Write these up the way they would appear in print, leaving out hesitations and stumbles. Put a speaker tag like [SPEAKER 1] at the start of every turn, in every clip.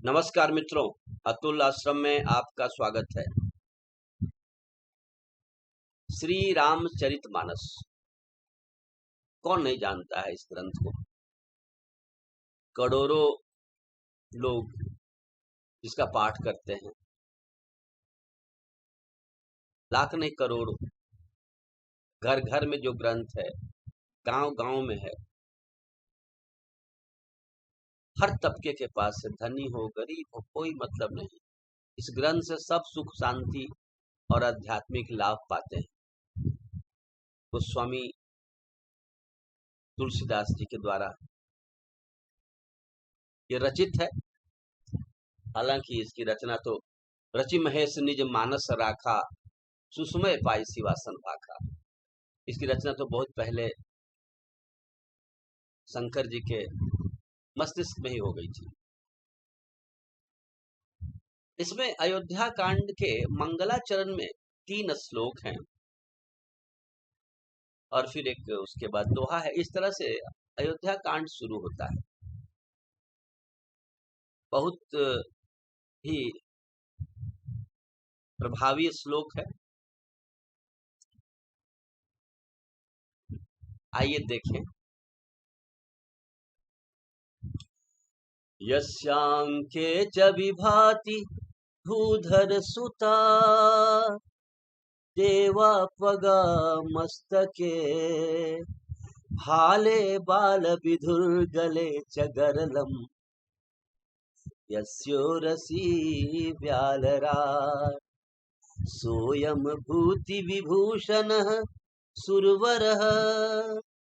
[SPEAKER 1] नमस्कार मित्रों, अतुल आश्रम में आपका स्वागत है। श्री रामचरितमानस कौन नहीं जानता है इस ग्रंथ को। करोड़ों लोग इसका पाठ करते हैं, लाख नहीं करोड़ों। घर घर में जो ग्रंथ है, गांव गांव में है, हर तबके के पास है, धनी हो गरीब हो कोई मतलब नहीं। इस ग्रंथ से सब सुख शांति और आध्यात्मिक लाभ पाते हैं। गोस्वामी तुलसीदास जी के द्वारा ये रचित है। हालांकि इसकी रचना तो रचि महेश निज मानस राखा, सुषमय पाई सिवासन भाखा। इसकी रचना तो बहुत पहले शंकर जी के मस्तिष्क में ही हो गई थी। इसमें अयोध्या कांड के मंगलाचरण में 3 श्लोक हैं और फिर एक उसके बाद दोहा है। इस तरह से अयोध्या कांड शुरू होता है। बहुत ही प्रभावी श्लोक है। आइए देखें। यस्यांके च विभाति भूधर सुता, देवापगा मस्तके, भाले बाल विधुर्गले च गरलम, यस्योरसी व्यालरा, सोयम भूति विभूषणः सुरवरः,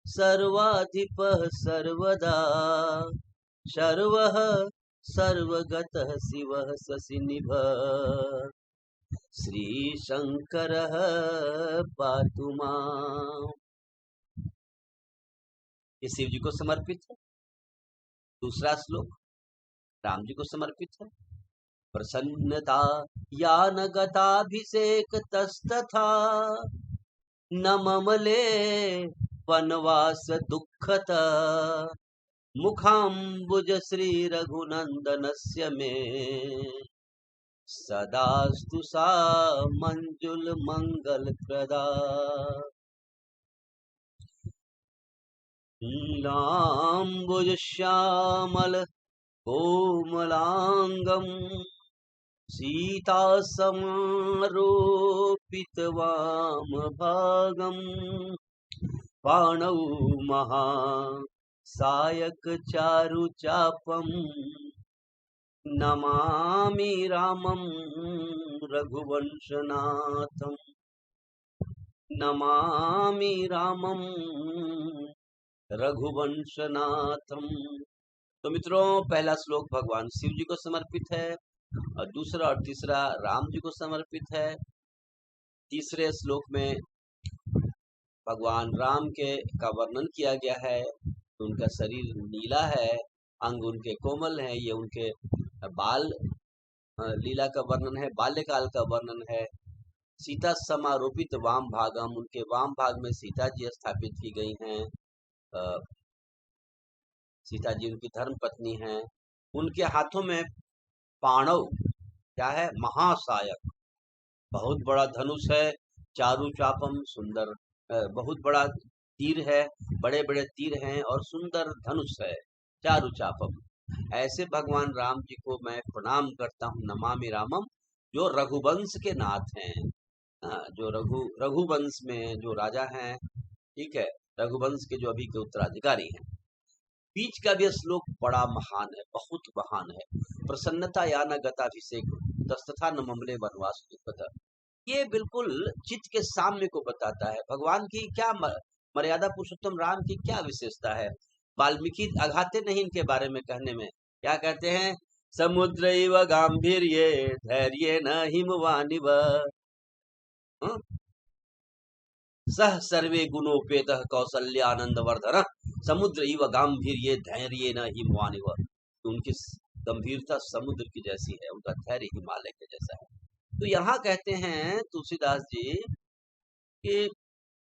[SPEAKER 1] सर्वाधिपः सर्वदा, शर्वः सर्वगतः शिवः शशिनिभः, श्रीशंकरः पातु माम्। ये शिव जी को समर्पित है। दूसरा श्लोक राम जी को समर्पित है। प्रसन्नता यान गताभिषेक तस्तथा, न ममले वनवास दुःखत, मुखाम्बुज श्री रघुनंदनस्य मे, सदास्तु सा मंजुल मंगल प्रदा। नीलाम्बुज श्यामल कोमलांगम, सीता समारोपित वाम भागम, पाणौ महा सायक चारु चापम, नमामि रामं रघुवंशनाथम, नमामि रामं रघुवंशनाथम। तो मित्रों, पहला श्लोक भगवान शिव जी को समर्पित है और दूसरा और तीसरा राम जी को समर्पित है। तीसरे श्लोक में भगवान राम के का वर्णन किया गया है। उनका शरीर नीला है, अंग उनके कोमल हैं, ये उनके बाल लीला का वर्णन है, बाल्यकाल का वर्णन है। सीता समारोपित वाम भागम, उनके वाम भाग में सीता जी स्थापित की गई हैं। सीता जी उनकी धर्म पत्नी हैं। उनके हाथों में पाणव क्या है? महासायक, बहुत बड़ा धनुष है। चारु चापम, सुंदर बहुत बड़ा तीर है, बड़े बड़े तीर हैं और सुंदर धनुष है। चारु चापम, ऐसे भगवान राम जी को मैं प्रणाम करता हूँ। नमामि रामम, जो रघुवंश के नाथ हैं, जो रघुवंश में जो राजा हैं, ठीक है, रघुवंश के जो अभी के उत्तराधिकारी हैं। बीच का भी श्लोक बड़ा महान है, बहुत महान है। प्रसन्नता या न गताभिषेक तस्तथा न ममले वनवास दुःखत। ये बिल्कुल चित्त के सामने को बताता है। भगवान की क्या मर्यादा, पुरुषोत्तम राम की क्या विशेषता है। वाल्मीकि अघाते नहीं इनके बारे में कहने में। क्या कहते हैं? समुद्रैव गांभीर्ये धैर्य न हिमवानिव, सह सर्वे गुणोपेतः कौसल्यानंद वर्धन, समुद्र इव गांभीर्ये धैर्य न हिमवानिव। उनकी गंभीरता समुद्र की जैसी है, उनका धैर्य हिमालय के जैसा है। तो यहाँ कहते हैं तुलसीदास जी कि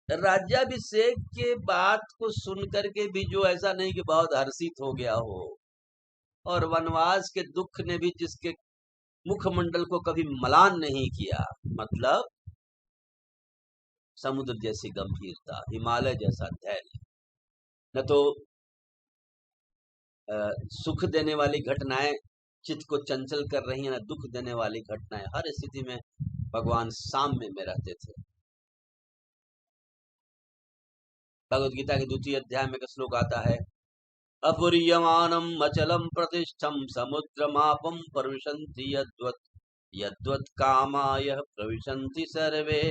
[SPEAKER 1] राज्याभिषेक के बात को सुन करके भी जो ऐसा नहीं कि बहुत हर्षित हो गया हो, और वनवास के दुख ने भी जिसके मुखमंडल को कभी मलान नहीं किया, मतलब समुद्र जैसी गंभीरता, हिमालय जैसा धैर्य, न तो सुख देने वाली घटनाएं चित्त को चंचल कर रही हैं, न दुख देने वाली घटनाएं। हर स्थिति में भगवान साम्य में रहते थे। भगवत गीता के 2 अध्याय में का श्लोक आता है, अपुरीयमानम अचलम प्रतिष्ठम समुद्रमापम प्रविशन्ति यद्वत् यद्वत् कामाय प्रविशन्ति सर्वे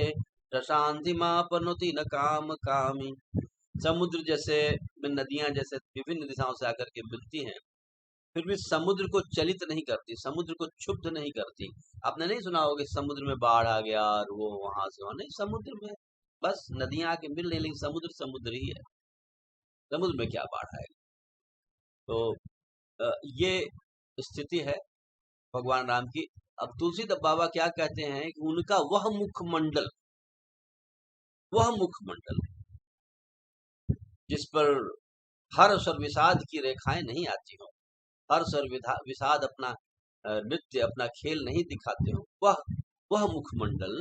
[SPEAKER 1] प्रशांति मापनोति न काम कामी। समुद्र जैसे में नदियां जैसे विभिन्न दिशाओं से आकर के मिलती हैं, फिर भी समुद्र को चलित नहीं करती, समुद्र को क्षुब्ध नहीं करती। आपने नहीं सुना होगा समुद्र में बाढ़ आ गया और वो वहां से वहां नहीं, समुद्र में बस नदियां आके मिल रही, लेकिन समुद्र समुद्र ही है, समुद्र में क्या बाढ़ आएगा। तो ये स्थिति है भगवान राम की। अब तुलसीदास बाबा क्या कहते हैं कि उनका वह मुखमंडल जिस पर हर्ष और विषाद की रेखाएं नहीं आती हो, हर्ष और विषाद अपना नृत्य अपना खेल नहीं दिखाते हो, वह मुखमंडल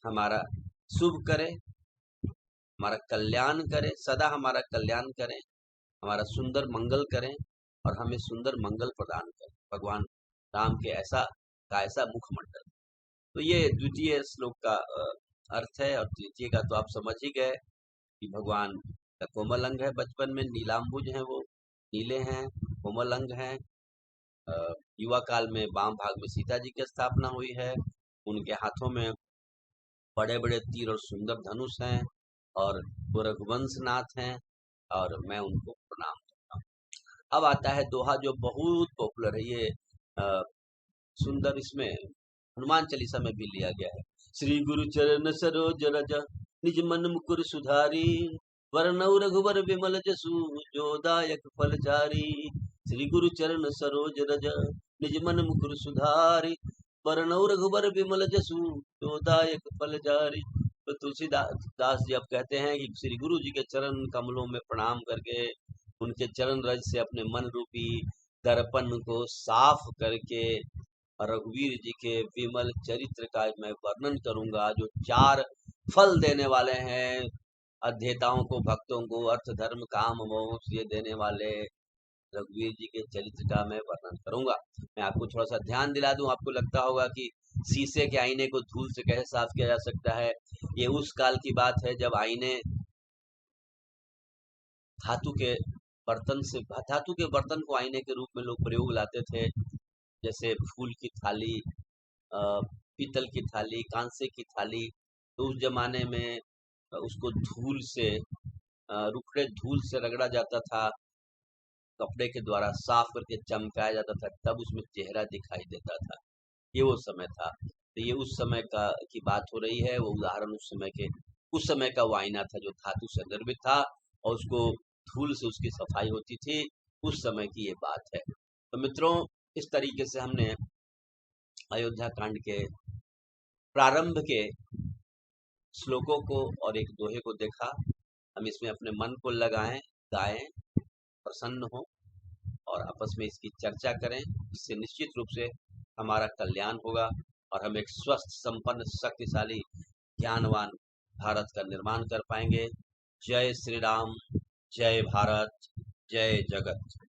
[SPEAKER 1] हमारा शुभ करे, हमारा कल्याण करे, सदा हमारा कल्याण करें, हमारा सुंदर मंगल करें और हमें सुंदर मंगल प्रदान करें। भगवान राम के ऐसा मुखमंडल। तो ये द्वितीय श्लोक का अर्थ है, और तृतीय का तो आप समझ ही गए कि भगवान का कोमल अंग है, बचपन में नीलांबुज हैं, वो नीले हैं, कोमल अंग हैं। युवा काल में वाम भाग में सीता जी की स्थापना हुई है, उनके हाथों में बड़े बड़े तीर और सुंदर धनुष हैं, और वो रघुवंश नाथ हैं, और मैं उनको प्रणाम करता हूँ। अब आता है दोहा जो बहुत पॉपुलर है, ये सुंदर, इसमें हनुमान चालीसा में भी लिया गया है। श्री गुरु चरण सरोज रज निज मन मुकुर सुधारी, वरनौ रघुवर विमल जसु जो दायक फलचारी। श्री गुरु चरण सरोज रज निज मन मुकुर सुधारी, वरनौ रघुवर विमल जसु जो दायक फलचारी। तो तुलसीदास जी अब कहते हैं कि श्री गुरु जी के चरण कमलों में प्रणाम करके, उनके चरण रज से अपने मन रूपी दर्पण को साफ करके रघुवीर जी के विमल चरित्र का मैं वर्णन करूंगा, जो 4 फल देने वाले हैं अध्येताओं को, भक्तों को, अर्थ धर्म काम मोक्ष ये देने वाले रघुवीर जी के चरित्र का मैं वर्णन करूंगा। मैं आपको थोड़ा सा ध्यान दिला दूं, आपको लगता होगा कि शीशे के आईने को धूल से कैसे साफ किया जा सकता है। ये उस काल की बात है जब आईने धातु के बर्तन को आईने के रूप में लोग प्रयोग लाते थे, जैसे फूल की थाली, पीतल की थाली, कांसे की थाली। तो उस जमाने में उसको धूल से, रुखड़े धूल से रगड़ा जाता था, कपड़े के द्वारा साफ करके चमकाया जाता था, तब उसमें चेहरा दिखाई देता था। ये वो समय था। तो ये उस समय की बात हो रही है, वो उदाहरण उस समय का वो आईना था जो धातु से निर्मित था, और उसको धूल से उसकी सफाई होती थी, उस समय की ये बात है। तो मित्रों, इस तरीके से हमने अयोध्या कांड के प्रारंभ के श्लोकों को और एक दोहे को देखा। हम इसमें अपने मन को लगाएं, गाएं, प्रसन्न हो और आपस में इसकी चर्चा करें, जिससे निश्चित रूप से हमारा कल्याण होगा और हम एक स्वस्थ, संपन्न, शक्तिशाली, ज्ञानवान भारत का निर्माण कर पाएंगे। जय श्री राम, जय भारत, जय जगत।